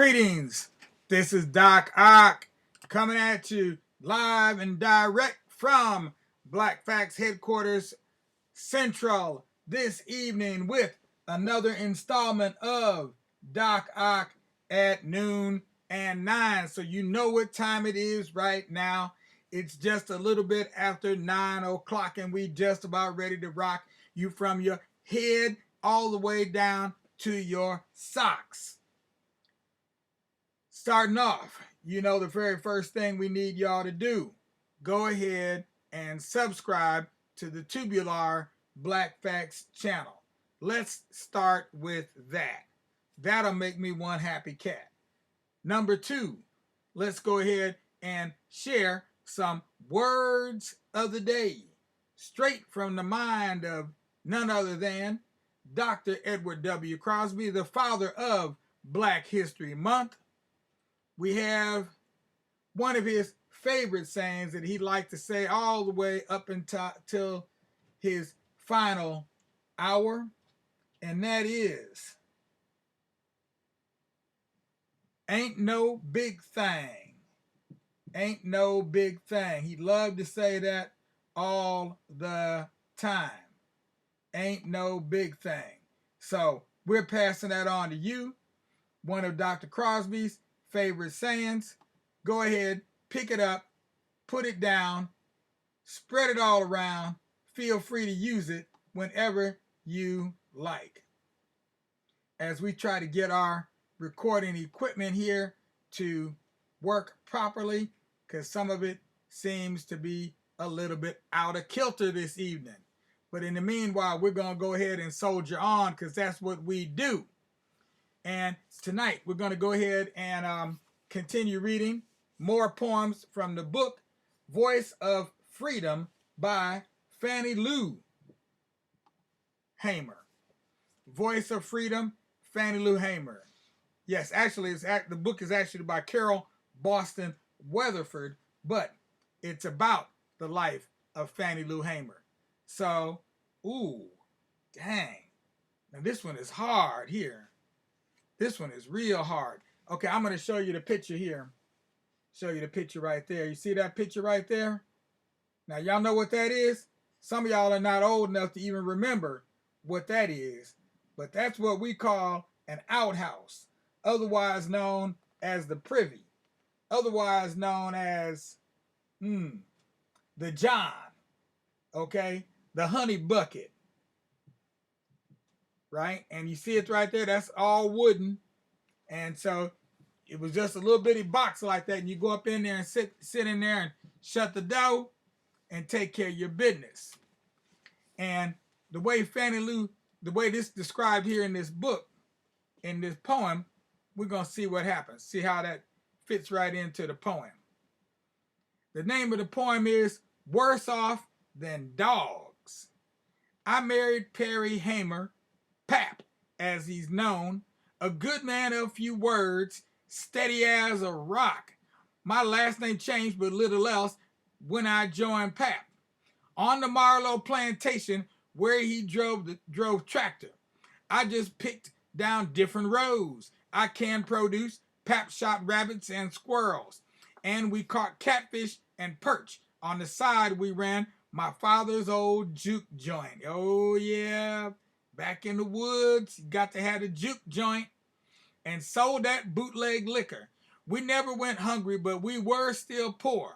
Greetings. This is Doc Ock coming at you live and direct from Black Facts Headquarters Central this evening with another installment of Doc Ock at noon and 9. So you know what time it is right now. It's just a little bit after 9 o'clock and we just about ready to rock you from your head all the way down to your socks. Starting off, you know the very first thing we need y'all to do, go ahead and subscribe to the Tubular Black Facts channel. Let's start with that. That'll make me one happy cat. Number 2, let's go ahead and share some words of the day, straight from the mind of none other than Dr. Edward W. Crosby, the father of Black History Month. We have one of his favorite sayings that he liked to say all the way up until his final hour, and that is, ain't no big thing. Ain't no big thing. He loved to say that all the time. Ain't no big thing. So we're passing that on to you. One of Dr. Crosby's favorite sayings. Go ahead, pick it up, put it down, spread it all around. Feel free to use it whenever you like. As we try to get our recording equipment here to work properly, because some of it seems to be a little bit out of kilter this evening. But in the meanwhile, we're going to go ahead and soldier on, because that's what we do. And tonight, we're going to go ahead and continue reading more poems from the book Voice of Freedom by Fannie Lou Hamer. Voice of Freedom, Fannie Lou Hamer. Yes, actually, the book is actually by Carol Boston Weatherford, but it's about the life of Fannie Lou Hamer. So, ooh, dang. Now this one is hard here. This one is real hard. Okay, I'm going to show you the picture here. Show you the picture right there. You see that picture right there? Now, y'all know what that is? Some of y'all are not old enough to even remember what that is. But that's what we call an outhouse, otherwise known as the privy, otherwise known as the John, okay? The honey bucket. Right? And you see it right there, that's all wooden. And so it was just a little bitty box like that. And you go up in there and sit in there and shut the door and take care of your business. And the way Fannie Lou, the way this described here in this book, in this poem, we're going to see what happens. See how that fits right into the poem. The name of the poem is Worse Off Than Dogs. I married Perry Hamer, Pap, as he's known, a good man of few words, steady as a rock. My last name changed but little else when I joined Pap. On the Marlowe plantation where he drove tractor, I just picked down different rows. I canned produce, Pap shot rabbits and squirrels, and we caught catfish and perch. On the side we ran my father's old juke joint. Oh yeah. Back in the woods, you got to have a juke joint, and sold that bootleg liquor. We never went hungry, but we were still poor.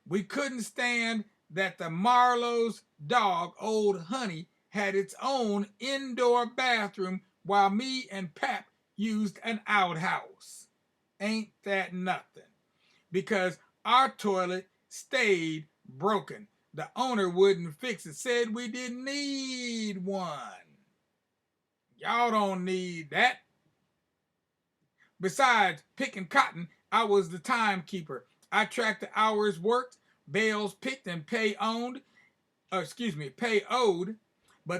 We couldn't stand that the Marlowe's dog, Old Honey, had its own indoor bathroom while me and Pap used an outhouse. Ain't that nothing? Because our toilet stayed broken. The owner wouldn't fix it, said we didn't need one. Y'all don't need that. Besides picking cotton, I was the timekeeper. I tracked the hours worked, bales picked, and pay owed. But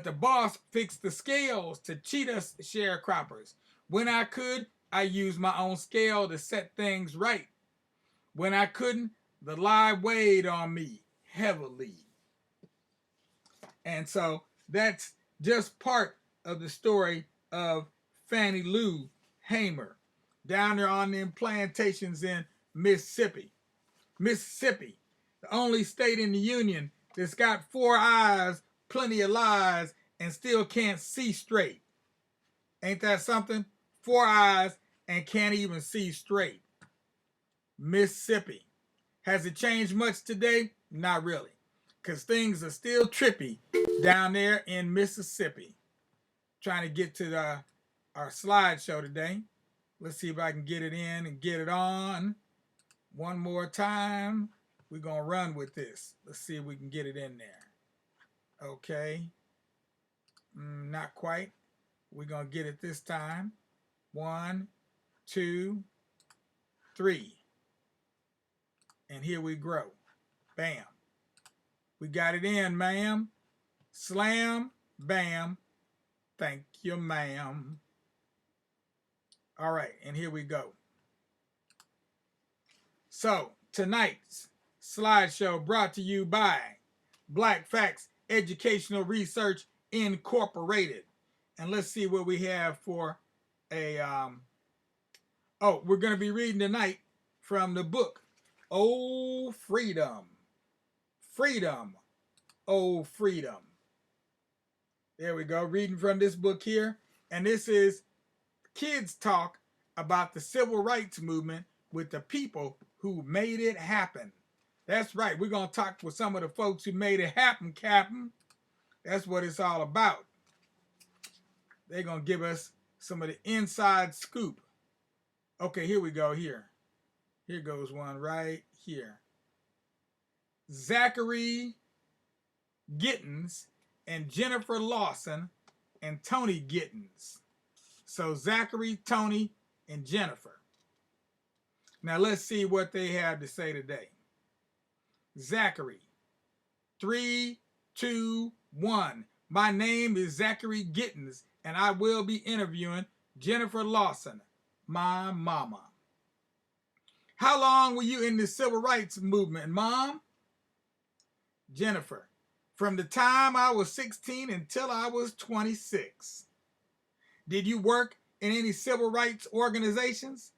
the boss fixed the scales to cheat us sharecroppers. When I could, I used my own scale to set things right. When I couldn't, the lie weighed on me heavily. And so that's just part of the story of Fannie Lou Hamer. down there on them plantations in Mississippi. Mississippi, the only state in the union that's got 4 eyes, plenty of lies, and still can't see straight. Ain't that something? 4 eyes and can't even see straight. Mississippi. Has it changed much today? Not really, because things are still trippy down there in Mississippi. Trying to get to our slideshow today. Let's see if I can get it in and get it on. One more time. We're going to run with this. Let's see if we can get it in there. Okay. Not quite. We're going to get it this time. 1, 2, 3. And here we grow. Bam. We got it in, ma'am. Slam, bam. Thank you, ma'am. All right, and here we go. So, tonight's slideshow brought to you by Black Facts Educational Research Incorporated. And let's see what we have for a, we're going to be reading tonight from the book, Oh Freedom. Freedom, oh freedom. There we go, reading from this book here. And this is kids talk about the civil rights movement with the people who made it happen. That's right, we're going to talk with some of the folks who made it happen, Captain. That's what it's all about. They're going to give us some of the inside scoop. Okay, here we go, here. Here goes one right here. Zachary Gittens and Jennifer Lawson and Tony Gittens. So Zachary, Tony, and Jennifer. Now let's see what they have to say today. Zachary, 3, 2, 1. My name is Zachary Gittens, and I will be interviewing Jennifer Lawson, my mama. How long were you in the civil rights movement, Mom? Jennifer, from the time I was 16 until I was 26. Did you work in any civil rights organizations?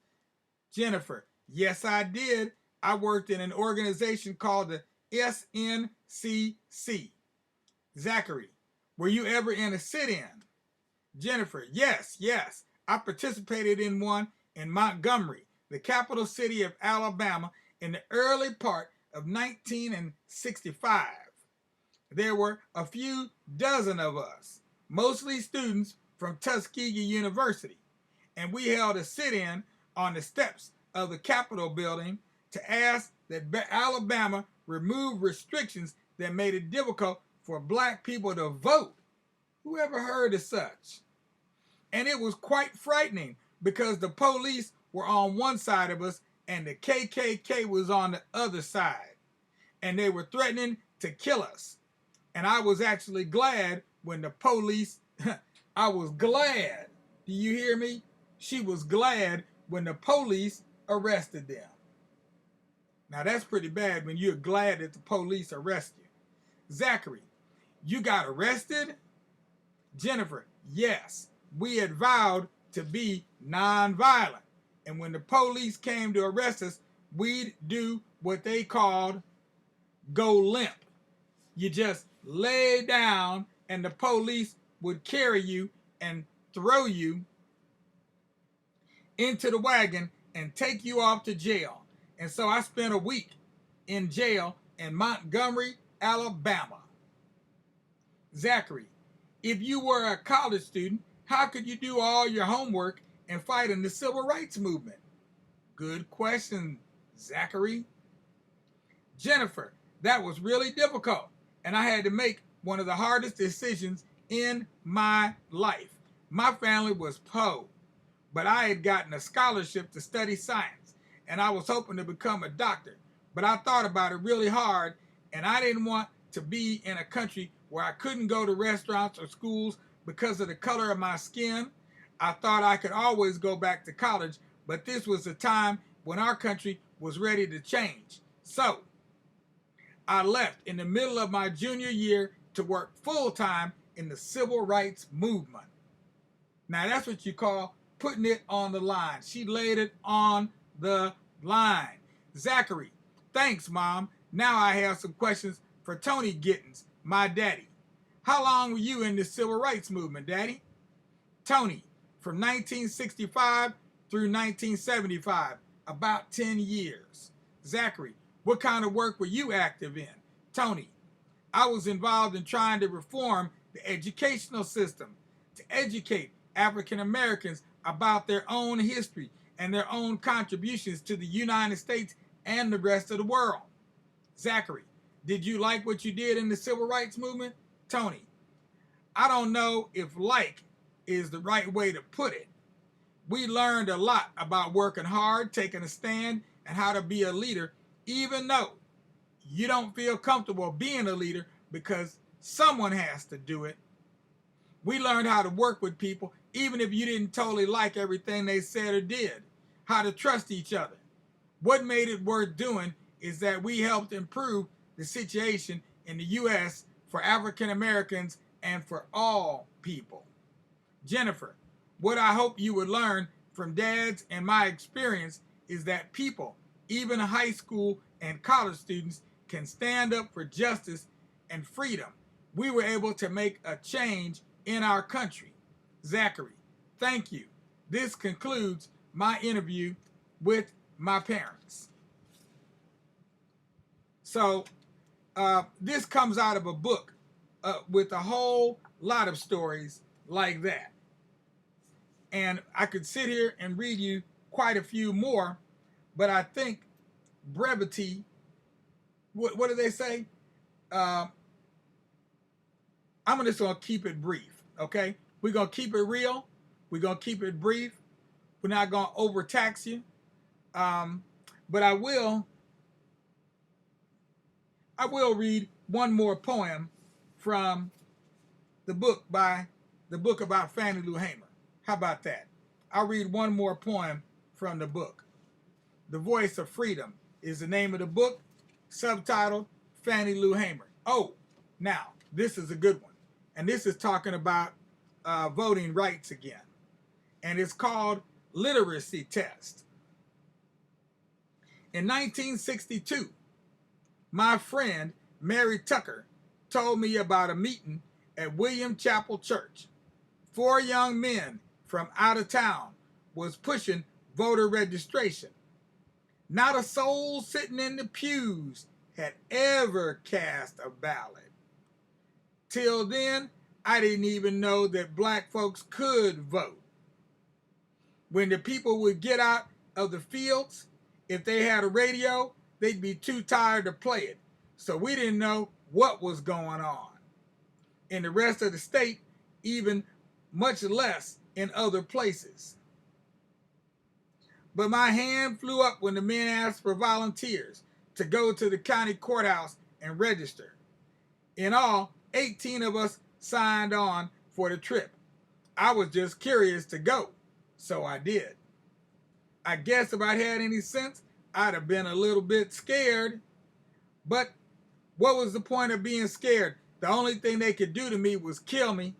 Jennifer, yes, I did. I worked in an organization called the SNCC. Zachary, were you ever in a sit-in? Jennifer, yes. I participated in one in Montgomery, the capital city of Alabama, in the early part of 1965. There were a few dozen of us, mostly students from Tuskegee University, and we held a sit-in on the steps of the Capitol building to ask that Alabama remove restrictions that made it difficult for black people to vote. Who ever heard of such? And it was quite frightening because the police were on one side of us and the KKK was on the other side. And they were threatening to kill us. And I was actually glad when the police, I was glad, do you hear me? She was glad when the police arrested them. Now that's pretty bad when you're glad that the police arrest you. Zachary, you got arrested? Jennifer, yes, we had vowed to be nonviolent. And when the police came to arrest us, we'd do what they called go limp. You just lay down and the police would carry you and throw you into the wagon and take you off to jail. And so I spent a week in jail in Montgomery, Alabama. Zachary, if you were a college student, how could you do all your homework and fight in the civil rights movement? Good question, Zachary. Jennifer, that was really difficult, and I had to make one of the hardest decisions in my life. My family was poor, but I had gotten a scholarship to study science, and I was hoping to become a doctor. But I thought about it really hard, and I didn't want to be in a country where I couldn't go to restaurants or schools because of the color of my skin. I thought I could always go back to college, but this was a time when our country was ready to change. So I left in the middle of my junior year to work full-time in the civil rights movement. Now that's what you call putting it on the line. She laid it on the line. Zachary, thanks, Mom. Now I have some questions for Tony Gittens, my daddy. How long were you in the civil rights movement, Daddy? Tony, from 1965 through 1975, about 10 years. Zachary, what kind of work were you active in? Tony, I was involved in trying to reform the educational system to educate African Americans about their own history and their own contributions to the United States and the rest of the world. Zachary, did you like what you did in the civil rights movement? Tony, I don't know if like is the right way to put it. We learned a lot about working hard, taking a stand, and how to be a leader, even though you don't feel comfortable being a leader because someone has to do it. We learned how to work with people, even if you didn't totally like everything they said or did, how to trust each other. What made it worth doing is that we helped improve the situation in the U.S. for African Americans and for all people. Jennifer, what I hope you would learn from Dad's and my experience is that people, even high school and college students, can stand up for justice and freedom. We were able to make a change in our country. Zachary, thank you. This concludes my interview with my parents. So this comes out of a book with a whole lot of stories like that. And I could sit here and read you quite a few more, but I think brevity, what do they say? I'm just going to keep it brief, okay? We're going to keep it real. We're going to keep it brief. We're not going to overtax you. But I will read one more poem from the book about Fannie Lou Hamer. How about that? I'll read one more poem from the book. The Voice of Freedom is the name of the book, subtitled Fannie Lou Hamer. Oh, now, this is a good one. And this is talking about voting rights again. And it's called Literacy Test. In 1962, my friend Mary Tucker told me about a meeting at William Chapel Church. 4 young men from out of town was pushing voter registration. Not a soul sitting in the pews had ever cast a ballot. Till then, I didn't even know that black folks could vote. When the people would get out of the fields, if they had a radio, they'd be too tired to play it. So we didn't know what was going on. In the rest of the state, even much less in other places. But my hand flew up when the men asked for volunteers to go to the county courthouse and register. In all, 18 of us signed on for the trip. I was just curious to go, so I did. I guess if I'd had any sense, I'd have been a little bit scared. But what was the point of being scared? The only thing they could do to me was kill me.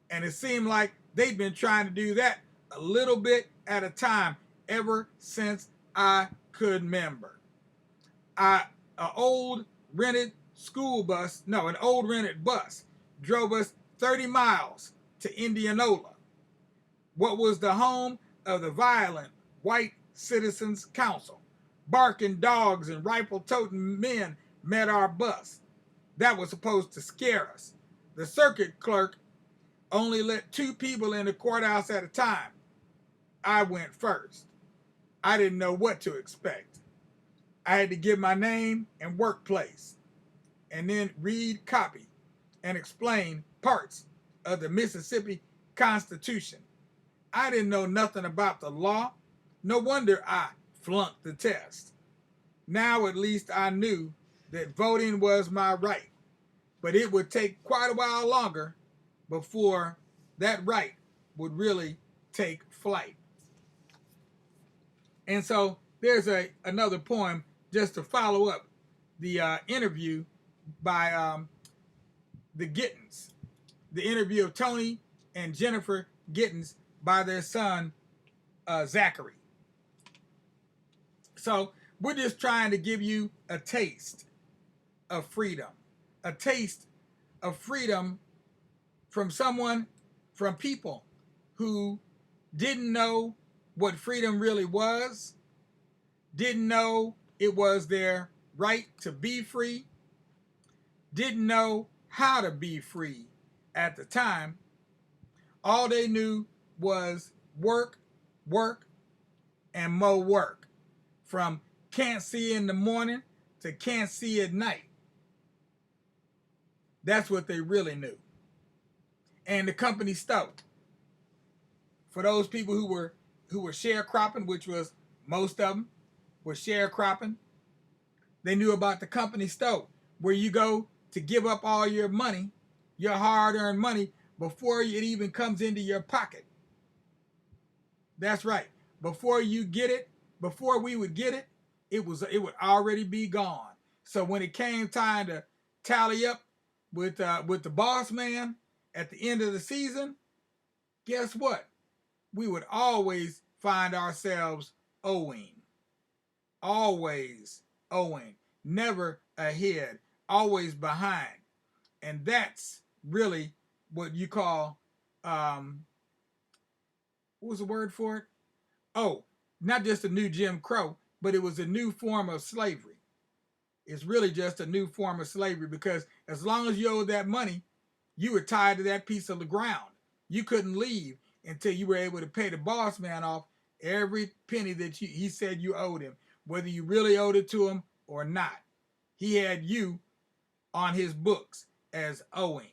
And it seemed like they'd been trying to do that a little bit at a time ever since I could remember. An old rented bus drove us 30 miles to Indianola, what was the home of the violent White Citizens Council. Barking dogs and rifle-toting men met our bus. That was supposed to scare us. The circuit clerk only let 2 people in the courthouse at a time. I went first. I didn't know what to expect. I had to give my name and workplace, and then read copy and explain parts of the Mississippi Constitution. I didn't know nothing about the law. No wonder I flunked the test. Now at least I knew that voting was my right, but it would take quite a while longer before that right would really take flight. And so there's another poem just to follow up the interview by the Gittens, the interview of Tony and Jennifer Gittens by their son, Zachary. So we're just trying to give you a taste of freedom, a taste of freedom from people who didn't know what freedom really was, didn't know it was their right to be free, didn't know how to be free at the time. All they knew was work, work, and more work. From can't see in the morning to can't see at night. That's what they really knew. And the company store. For those people who were sharecropping, which was most of them were sharecropping, they knew about the company store, where you go to give up all your money, your hard-earned money, before it even comes into your pocket. That's right. Before you get it, before we would get it, it would already be gone. So when it came time to tally up with the boss man at the end of the season, guess what? We would always find ourselves owing. Always owing. Never ahead. Always behind. And that's really what you call, what was the word for it? Oh, not just a new Jim Crow, but it was a new form of slavery. It's really just a new form of slavery, because as long as you owed that money, you were tied to that piece of the ground. You couldn't leave until you were able to pay the boss man off every penny that he said you owed him, whether you really owed it to him or not. He had you on his books as owing.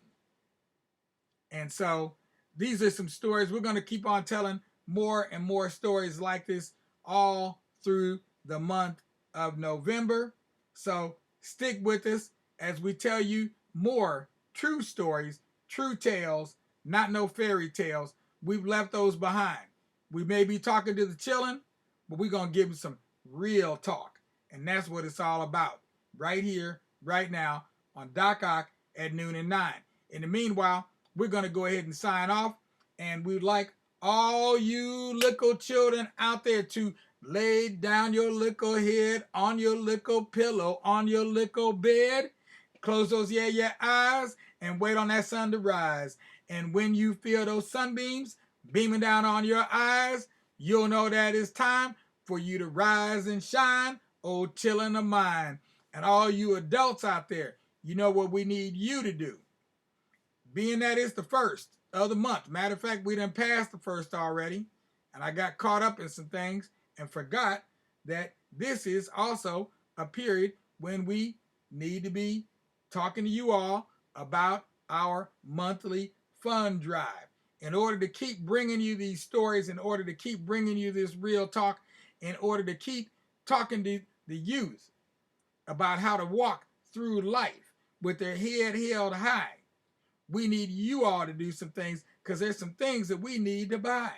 And so these are some stories. We're going to keep on telling more and more stories like this all through the month of November. So stick with us as we tell you more true stories, true tales, not no fairy tales. We've left those behind. We may be talking to the children, but we're going to give them some real talk. And that's what it's all about, right here, right now, on Doc Ock at noon and 9. In the meanwhile, we're going to go ahead and sign off. And we'd like all you little children out there to lay down your little head on your little pillow, on your little bed. Close those yeah eyes and wait on that sun to rise. And when you feel those sunbeams beaming down on your eyes, you'll know that it's time for you to rise and shine, oh chillin' of mine. And all you adults out there, you know what we need you to do. Being that it's the first of the month. Matter of fact, we done passed the first already. And I got caught up in some things and forgot that this is also a period when we need to be talking to you all about our monthly fund drive. In order to keep bringing you these stories, in order to keep bringing you this real talk, in order to keep talking to the youth about how to walk through life with their head held high, we need you all to do some things, because there's some things that we need to buy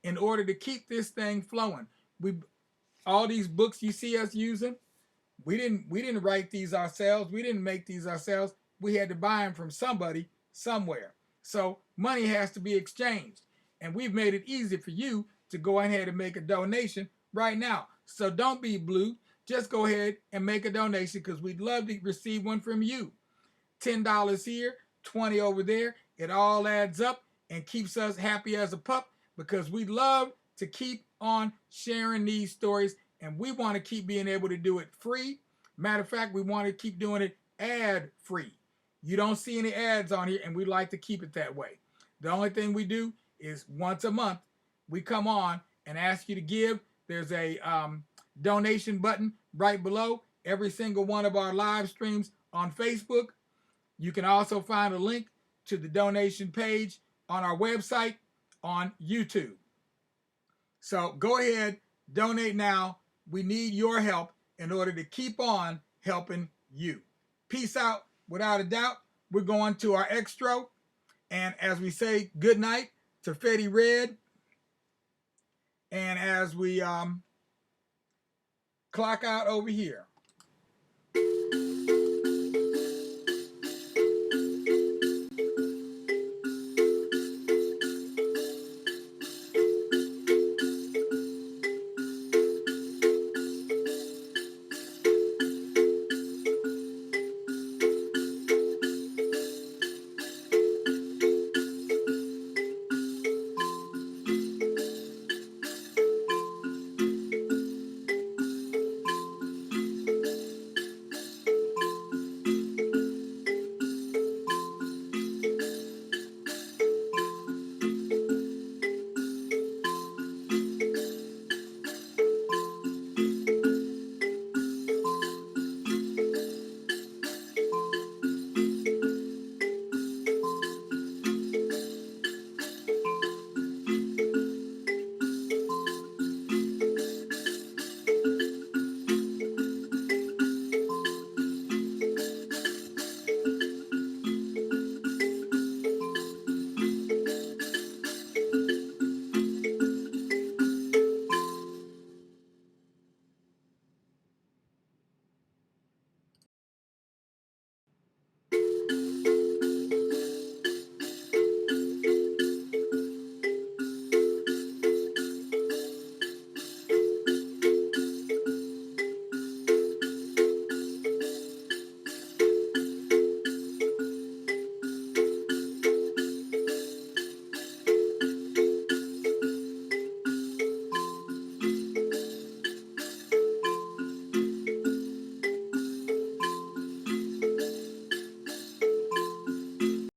in order to keep this thing flowing. All these books you see us using, we didn't write these ourselves. We didn't make these ourselves. We had to buy them from somebody somewhere. So money has to be exchanged. And we've made it easy for you to go ahead and make a donation right now. So don't be blue. Just go ahead and make a donation, because we'd love to receive one from you. $10 here, $20 over there. It all adds up and keeps us happy as a pup, because we love to keep on sharing these stories, and we want to keep being able to do it free. Matter of fact, we want to keep doing it ad free. You don't see any ads on here, and we like to keep it that way. The only thing we do is once a month, we come on and ask you to give. There's a donation button right below every single one of our live streams on Facebook. You can also find a link to the donation page on our website on YouTube. So go ahead, donate now. We need your help in order to keep on helping you. Peace out. Without a doubt, we're going to our extra. And as we say good night to Fetty Red, and as we clock out over here.